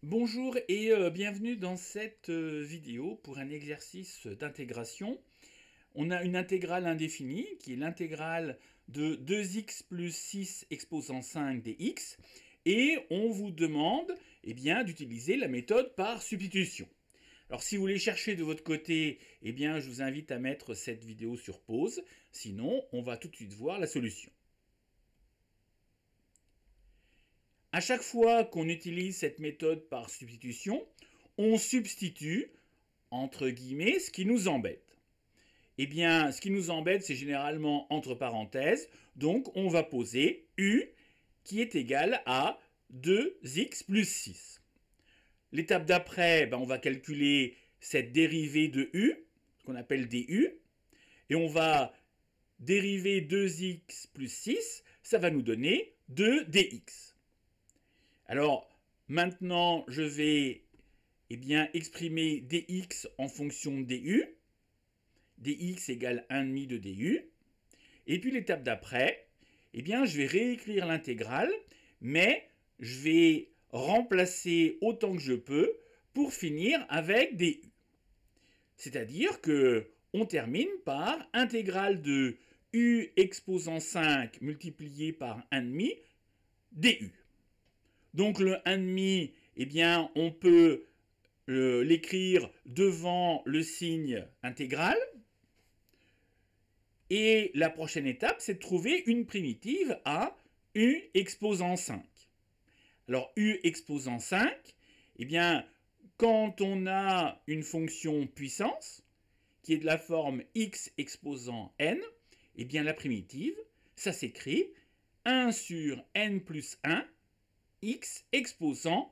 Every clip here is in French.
Bonjour et bienvenue dans cette vidéo pour un exercice d'intégration. On a une intégrale indéfinie qui est l'intégrale de 2x plus 6 exposant 5 dx et on vous demande d'utiliser la méthode par substitution. Alors si vous voulez chercher de votre côté, je vous invite à mettre cette vidéo sur pause, sinon on va tout de suite voir la solution. À chaque fois qu'on utilise cette méthode par substitution, on substitue, entre guillemets, ce qui nous embête. Ce qui nous embête, c'est généralement entre parenthèses, donc on va poser u qui est égal à 2x plus 6. L'étape d'après, on va calculer cette dérivée de u, qu'on appelle du, et on va dériver 2x plus 6, ça va nous donner 2dx. Alors, maintenant, je vais exprimer dx en fonction de du. dx égale 1,5 de du. Et puis l'étape d'après, je vais réécrire l'intégrale, mais je vais remplacer autant que je peux pour finir avec du. C'est-à-dire que on termine par intégrale de u exposant 5 multiplié par 1,5 du. Donc le 1,5, on peut l'écrire devant le signe intégral. Et la prochaine étape, c'est de trouver une primitive à u exposant 5. Alors u exposant 5, quand on a une fonction puissance, qui est de la forme x exposant n, la primitive, ça s'écrit 1 sur n plus 1, x exposant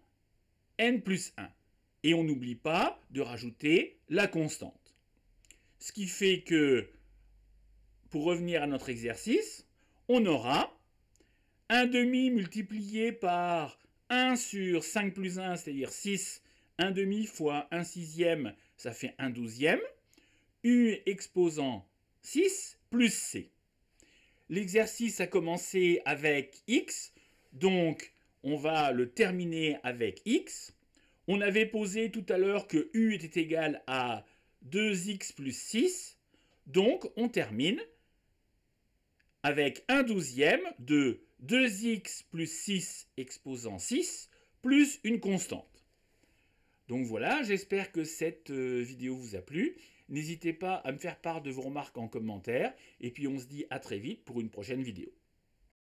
n plus 1. Et on n'oublie pas de rajouter la constante. Ce qui fait que, pour revenir à notre exercice, on aura 1 demi multiplié par 1 sur 5 plus 1, c'est-à-dire 6, 1 demi fois 1 sixième, ça fait 1 douzième, u exposant 6 plus c. L'exercice a commencé avec x, donc on va le terminer avec x. On avait posé tout à l'heure que u était égal à 2x plus 6. Donc on termine avec 1 douzième de 2x plus 6 exposant 6 plus une constante. Donc voilà, j'espère que cette vidéo vous a plu. N'hésitez pas à me faire part de vos remarques en commentaire. Et puis on se dit à très vite pour une prochaine vidéo.